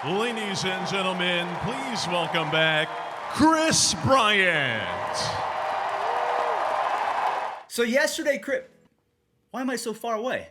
Ladies and gentlemen, please welcome back Kris Bryant. So yesterday, why am I so far away?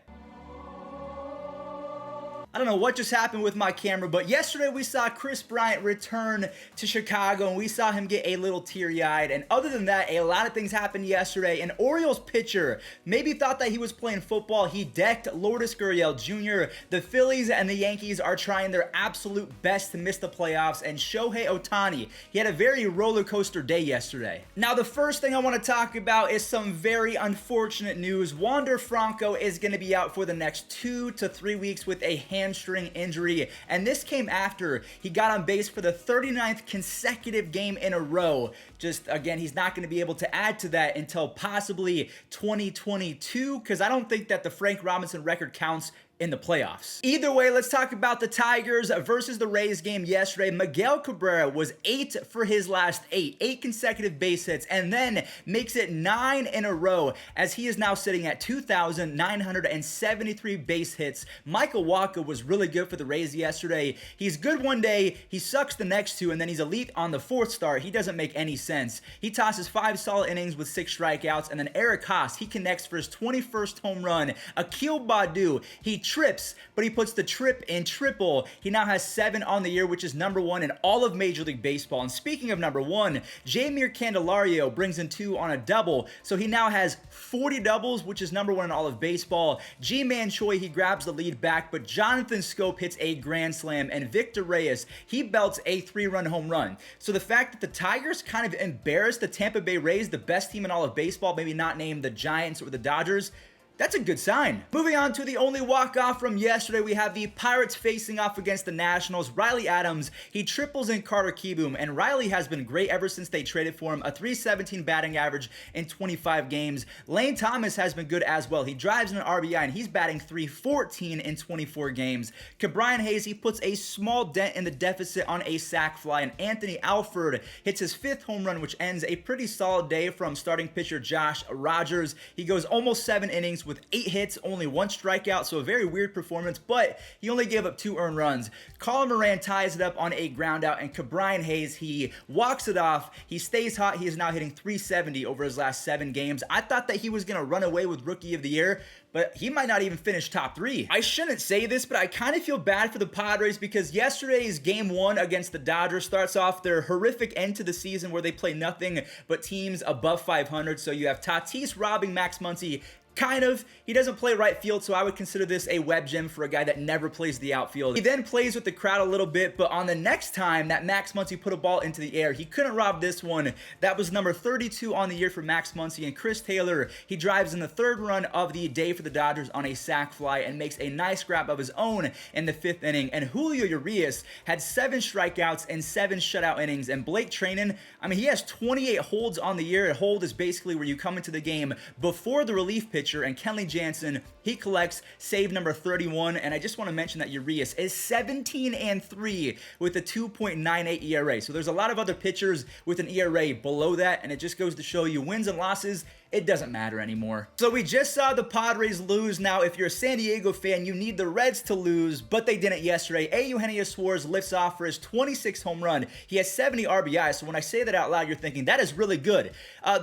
I don't know what just happened with my camera, but yesterday we saw Kris Bryant return to Chicago, and we saw him get a little teary-eyed. And other than that, a lot of things happened yesterday. An Orioles pitcher maybe thought that he was playing football. He decked Lourdes Gurriel Jr. The Phillies and the Yankees are trying their absolute best to miss the playoffs, and Shohei Ohtani, he had a very roller coaster day yesterday. Now, the first thing I want to talk about is some very unfortunate news. Wander Franco is going to be out for the next 2 to 3 weeks with a hamstring injury, and this came after he got on base for the 39th consecutive game in a row. Just again, he's not going to be able to add to that until possibly 2022, because I don't think that the Frank Robinson record counts in the playoffs. Either way, let's talk about the Tigers versus the Rays game yesterday. Miguel Cabrera was 8 for his last 8 consecutive base hits, and then makes it 9 in a row as he is now sitting at 2,973 base hits. Michael Wacha was really good for the Rays yesterday. He's good one day, he sucks the next 2, and then he's elite on the 4th start. He doesn't make any sense. He tosses 5 solid innings with 6 strikeouts, and then Eric Haas, he connects for his 21st home run. Akil Baddoo, he trips, but he puts the trip in triple. He now has 7 on the year, which is number 1 in all of Major League Baseball. And speaking of number 1, Jeimer Candelario brings in 2 on a double, so he now has 40 doubles, which is number 1 in all of baseball. Ji-Man Choi, he grabs the lead back, but Jonathan Scope hits a grand slam, and Victor Reyes, he belts a 3-run home run. So the fact that the Tigers kind of embarrassed the Tampa Bay Rays, the best team in all of baseball, maybe not named the Giants or the Dodgers, that's a good sign. Moving on to the only walk-off from yesterday, we have the Pirates facing off against the Nationals. Riley Adams, he triples in Carter Kieboom, and Riley has been great ever since they traded for him. A .317 batting average in 25 games. Lane Thomas has been good as well. He drives in an RBI, and he's batting .314 in 24 games. Ke'Bryan Hayes, he puts a small dent in the deficit on a sac fly, and Anthony Alford hits his 5th home run, which ends a pretty solid day from starting pitcher Josh Rogers. He goes almost 7 innings with 8 hits, only 1 strikeout, so a very weird performance, but he only gave up 2 earned runs. Colin Moran ties it up on a ground out, and Ke'Bryan Hayes, he walks it off. He stays hot. He is now hitting .370 over his last 7 games. I thought that he was going to run away with Rookie of the Year, but he might not even finish top 3. I shouldn't say this, but I kind of feel bad for the Padres because yesterday's game 1 against the Dodgers starts off their horrific end to the season where they play nothing but teams above 500. So you have Tatis robbing Max Muncy. Kind of. He doesn't play right field, so I would consider this a web gem for a guy that never plays the outfield. He then plays with the crowd a little bit, but on the next time that Max Muncy put a ball into the air, he couldn't rob this one. That was number 32 on the year for Max Muncy, and Chris Taylor, he drives in the 3rd run of the day for the Dodgers on a sac fly and makes a nice grab of his own in the 5th inning. And Julio Urias had 7 strikeouts and 7 shutout innings, and Blake Treinen, I mean, he has 28 holds on the year. A hold is basically where you come into the game before the relief pitch, and Kenley Jansen, he collects save number 31, and I just want to mention that Urias is 17-3 with a 2.98 ERA. So there's a lot of other pitchers with an ERA below that, and it just goes to show you wins and losses, it doesn't matter anymore. So we just saw the Padres lose. Now, if you're a San Diego fan, you need the Reds to lose, but they didn't yesterday. Eugenio Suarez lifts off for his 26th home run. He has 70 RBIs, so when I say that out loud, you're thinking, that is really good.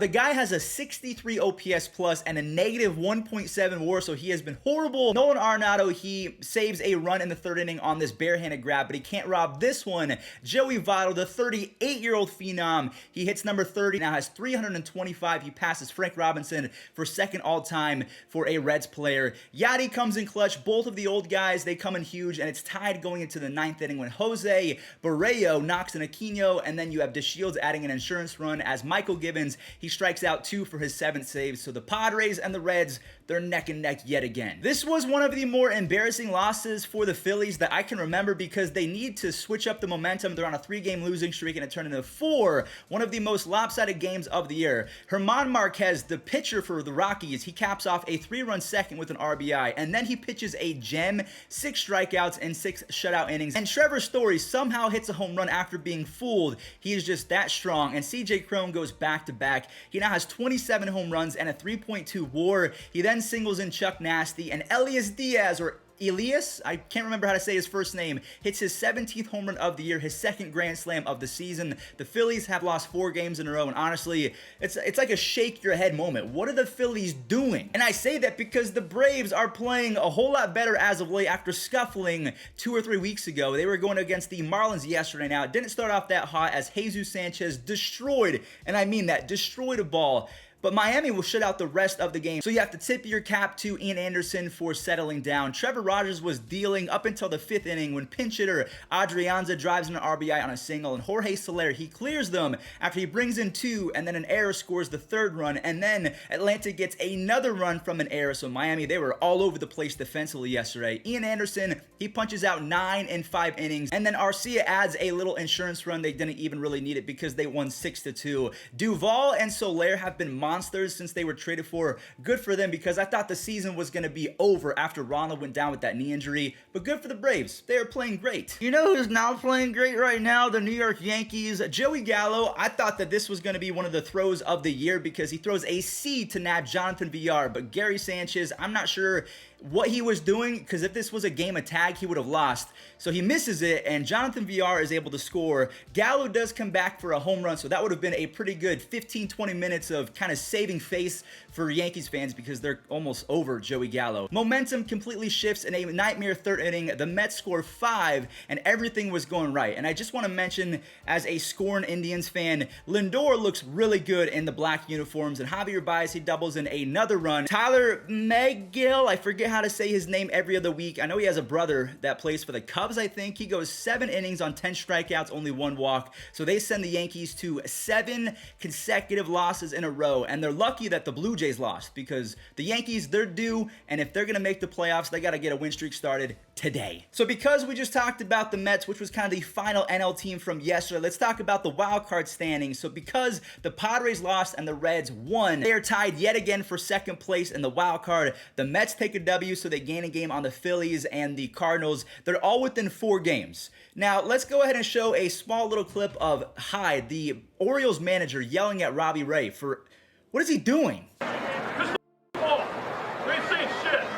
The guy has a 63 OPS plus and a negative 1.7 WAR, so he has been horrible. Nolan Arenado, he saves a run in the 3rd inning on this barehanded grab, but he can't rob this one. Joey Votto, the 38-year-old phenom, he hits number 30, now has 325. He passes Frank Robinson for 2nd all-time for a Reds player. Yadi comes in clutch. Both of the old guys, they come in huge, and it's tied going into the 9th inning when Jose Barrero knocks in Aquino, and then you have DeShields adding an insurance run as Michael Gibbons, he strikes out 2 for his 7th save. So the Padres and the Reds, they're neck and neck yet again. This was one of the more embarrassing losses for the Phillies that I can remember because they need to switch up the momentum. They're on a 3-game losing streak, and it turned into 4. One of the most lopsided games of the year. German Marquez, the pitcher for the Rockies, he caps off a 3-run second with an RBI, and then he pitches a gem, 6 strikeouts and 6 shutout innings. And Trevor Story somehow hits a home run after being fooled. He is just that strong, and CJ Cron goes back-to-back. He now has 27 home runs and a 3.2 WAR. He then singles in Chuck Nasty, and Elias Diaz, or Elias, I can't remember how to say his first name, hits his 17th home run of the year, his second grand slam of the season. The Phillies have lost 4 games in a row, and honestly, it's like a shake your head moment. What are the Phillies doing? And I say that because the Braves are playing a whole lot better as of late after scuffling 2 or 3 weeks ago. They were going against the Marlins yesterday. Now, it didn't start off that hot as Jesus Sanchez destroyed, and I mean that, destroyed a ball. But Miami will shut out the rest of the game. So you have to tip your cap to Ian Anderson for settling down. Trevor Rogers was dealing up until the 5th inning when pinch hitter Adrianza drives in an RBI on a single, and Jorge Soler, he clears them after he brings in 2, and then an error scores the 3rd run, and then Atlanta gets another run from an error. So Miami, they were all over the place defensively yesterday. Ian Anderson, he punches out 9 in 5 innings, and then Arcia adds a little insurance run. They didn't even really need it because they won 6-2. Duvall and Soler have been monsters since they were traded for. Good for them, because I thought the season was going to be over after Ronald went down with that knee injury. But good for the Braves. They are playing great. You know who's not playing great right now? The New York Yankees. Joey Gallo, I thought that this was going to be one of the throws of the year because he throws a C to nab Jonathan Villar. But Gary Sanchez, I'm not sure what he was doing, because if this was a game of tag, he would have lost. So he misses it, and Jonathan Villar is able to score. Gallo does come back for a home run, so that would have been a pretty good 15-20 minutes of kind of saving face for Yankees fans because they're almost over Joey Gallo. Momentum completely shifts in a nightmare 3rd inning. The Mets score 5, and everything was going right. And I just want to mention, as a scorn Indians fan, Lindor looks really good in the black uniforms, and Javier Baez, he doubles in another run. Tyler McGill, I forget how to say his name every other week. I know he has a brother that plays for the Cubs, I think. He goes 7 innings on 10 strikeouts, only 1 walk. So they send the Yankees to 7 consecutive losses in a row, and they're lucky that the Blue Jays lost because the Yankees, they're due, and if they're going to make the playoffs, they got to get a win streak started today. So because we just talked about the Mets, which was kind of the final NL team from yesterday, let's talk about the wild card standings. So because the Padres lost and the Reds won, they are tied yet again for 2nd place in the wild card. The Mets take a W, so they gain a game on the Phillies and the Cardinals. They're all within 4 games. Now, let's go ahead and show a small little clip of Hyde, the Orioles manager, yelling at Robbie Ray for, what is he doing?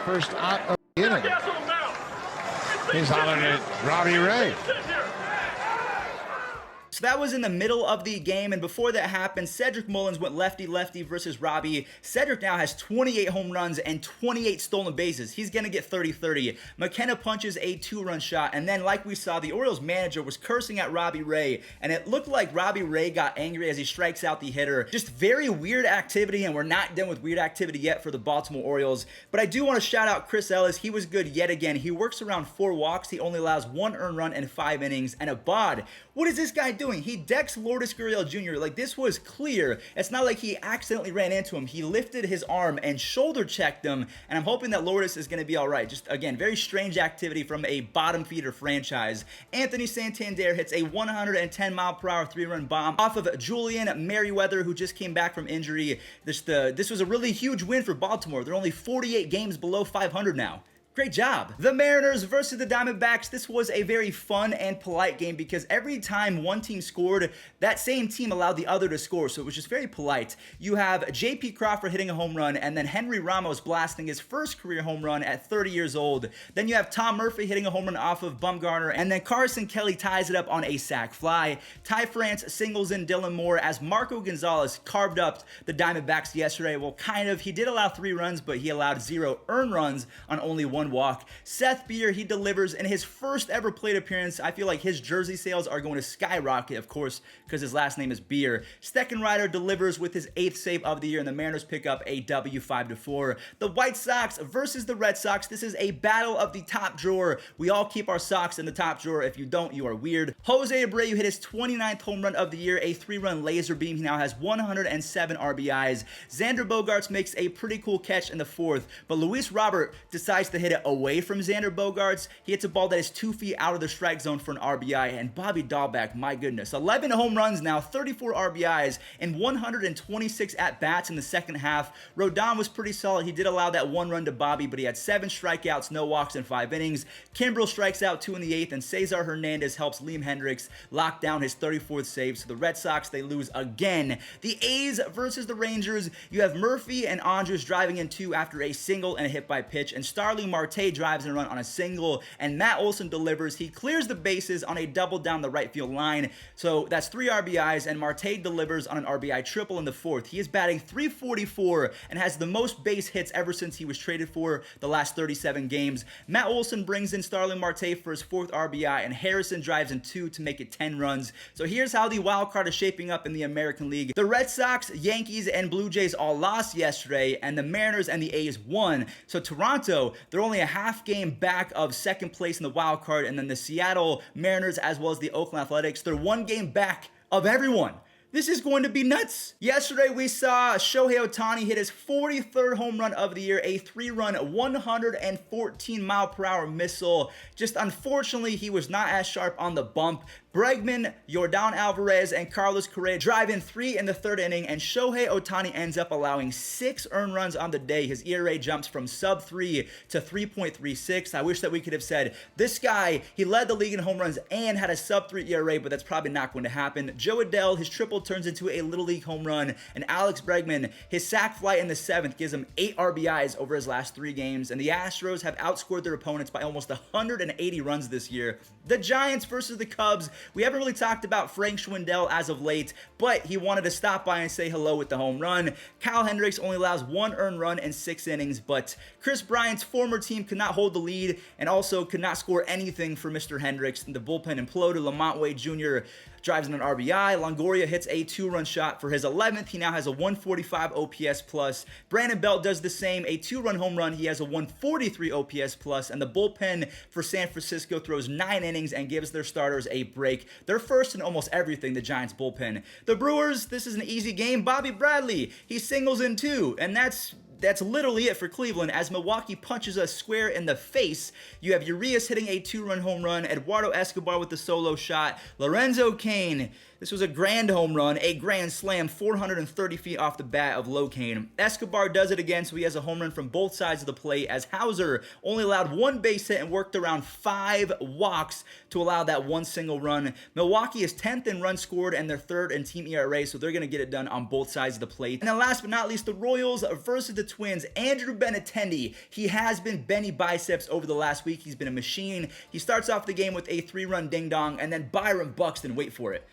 First out of the inning. He's hollering at Robbie Ray. So that was in the middle of the game, and before that happened, Cedric Mullins went lefty-lefty versus Robbie. Cedric now has 28 home runs and 28 stolen bases. He's going to get 30-30. McKenna punches a 2-run shot, and then like we saw, the Orioles manager was cursing at Robbie Ray, and it looked like Robbie Ray got angry as he strikes out the hitter. Just very weird activity, and we're not done with weird activity yet for the Baltimore Orioles. But I do want to shout out Chris Ellis. He was good yet again. He works around 4 walks. He only allows 1 earned run in 5 innings, and a bod. What is this guy doing? He decks Lourdes Gurriel Jr. Like, this was clear. It's not like he accidentally ran into him. He lifted his arm and shoulder checked him, and I'm hoping that Lourdes is going to be all right. Just, again, very strange activity from a bottom feeder franchise. Anthony Santander hits a 110-mile-per-hour 3-run bomb off of Julian Merriweather, who just came back from injury. This was a really huge win for Baltimore. They're only 48 games below 500 now. Great job. The Mariners versus the Diamondbacks. This was a very fun and polite game because every time one team scored, that same team allowed the other to score, so it was just very polite. You have J.P. Crawford hitting a home run, and then Henry Ramos blasting his first career home run at 30 years old. Then you have Tom Murphy hitting a home run off of Bumgarner, and then Carson Kelly ties it up on a sac fly. Ty France singles in Dylan Moore as Marco Gonzalez carved up the Diamondbacks yesterday. Well, kind of. He did allow 3 runs, but he allowed 0 earned runs on only 1 walk. Seth Beer, he delivers in his first ever plate appearance. I feel like his jersey sales are going to skyrocket, of course, because his last name is Beer. Steckenrider delivers with his 8th save of the year, and the Mariners pick up a W 5-4. The White Sox versus the Red Sox. This is a battle of the top drawer. We all keep our socks in the top drawer. If you don't, you are weird. Jose Abreu hit his 29th home run of the year, a 3-run laser beam. He now has 107 RBIs. Xander Bogaerts makes a pretty cool catch in the 4th, but Luis Robert decides to hit it away from Xander Bogaerts. He hits a ball that is 2 feet out of the strike zone for an RBI, and Bobby Dahlbeck, my goodness, 11 home runs now, 34 RBIs, and 126 at-bats in the second half. Rodon was pretty solid. He did allow that 1 run to Bobby, but he had 7 strikeouts, no walks in 5 innings. Kimbrel strikes out 2 in the 8th, and Cesar Hernandez helps Liam Hendricks lock down his 34th save. So the Red Sox, they lose again. The A's versus the Rangers. You have Murphy and Andres driving in 2 after a single and a hit by pitch, and Starling Marte Marte drives in a run on a single, and Matt Olson delivers. He clears the bases on a double down the right field line. So that's 3 RBIs, and Marte delivers on an RBI triple in the fourth. He is batting .344 and has the most base hits ever since he was traded for the last 37 games. Matt Olson brings in Starling Marte for his 4th RBI, and Harrison drives in 2 to make it 10 runs. So here's how the wild card is shaping up in the American League. The Red Sox, Yankees, and Blue Jays all lost yesterday, and the Mariners and the A's won. So Toronto, they're only a half game back of second place in the wild card, and then the Seattle Mariners as well as the Oakland Athletics, they're 1 game back of everyone. This is going to be nuts. Yesterday, we saw Shohei Ohtani hit his 43rd home run of the year, a 3-run, 114-mile-per-hour missile. Just unfortunately, he was not as sharp on the bump. Bregman, Yordan Alvarez, and Carlos Correa drive in 3 in the 3rd inning, and Shohei Ohtani ends up allowing 6 earned runs on the day. His ERA jumps from sub-3 to 3.36. I wish that we could have said, this guy, he led the league in home runs and had a sub-3 ERA, but that's probably not going to happen. Joe Adele, his triple turns into a Little League home run, and Alex Bregman, his sac fly in the 7th gives him 8 RBIs over his last 3 games, and the Astros have outscored their opponents by almost 180 runs this year. The Giants versus the Cubs. We haven't really talked about Frank Schwindel as of late, but he wanted to stop by and say hello with the home run. Kyle Hendricks only allows 1 earned run in 6 innings, but Chris Bryant's former team could not hold the lead and also could not score anything for Mr. Hendricks. The bullpen imploded. Lamont Wade Jr. drives in an RBI. Longoria hits a 2-run shot for his 11th. He now has a 145 OPS plus. Brandon Belt does the same, a 2-run home run. He has a 143 OPS plus, and the bullpen for San Francisco throws 9 innings and gives their starters a break. They're first in almost everything, the Giants bullpen. The Brewers, this is an easy game. Bobby Bradley, he singles in 2, and that's literally it for Cleveland as Milwaukee punches us square in the face. You have Urias hitting a 2-run home run, Eduardo Escobar with the solo shot, Lorenzo Cain, this was a grand home run, a grand slam, 430 feet off the bat of Locaine. Escobar does it again, so he has a home run from both sides of the plate as Hauser only allowed 1 base hit and worked around 5 walks to allow that 1 single run. Milwaukee is 10th in runs scored and they're 3rd in team ERA, so they're going to get it done on both sides of the plate. And then last but not least, the Royals versus the Twins. Andrew Benintendi, he has been Benny Biceps over the last week. He's been a machine. He starts off the game with a 3-run ding-dong, and then Byron Buxton, wait for it,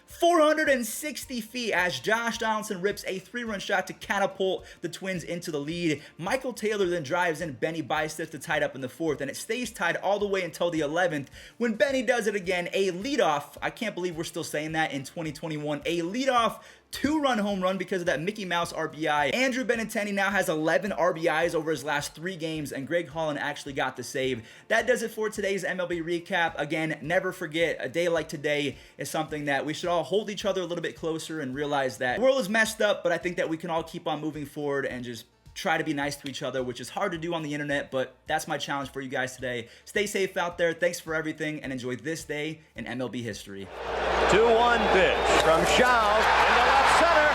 460 feet as Josh Donaldson rips a 3-run shot to catapult the Twins into the lead. Michael Taylor then drives in Benny Biceps to tie it up in the 4th, and it stays tied all the way until the 11th when Benny does it again, a leadoff, I can't believe we're still saying that in 2021, a leadoff 2-run home run because of that Mickey Mouse RBI. Andrew Benintendi now has 11 RBIs over his last 3 games, and Greg Holland actually got the save. That does it for today's MLB recap. Again, never forget, a day like today is something that we should all hold each other a little bit closer and realize that the world is messed up, but I think that we can all keep on moving forward and just try to be nice to each other, which is hard to do on the internet, but that's my challenge for you guys today. Stay safe out there. Thanks for everything, and enjoy this day in MLB history. 2-1 pitch from Shaw into left center.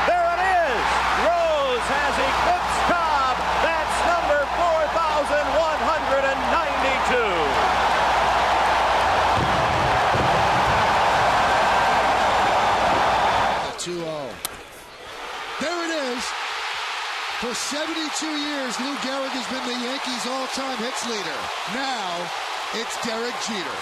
There it is. Rose has eclipsed Cobb. That's number 4,192. 2-0. There it is. For 72 years, Lou Gehrig has been the Yankees' all-time hits leader. Now, it's Derek Jeter.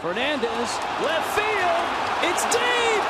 Fernandez, left field, it's deep!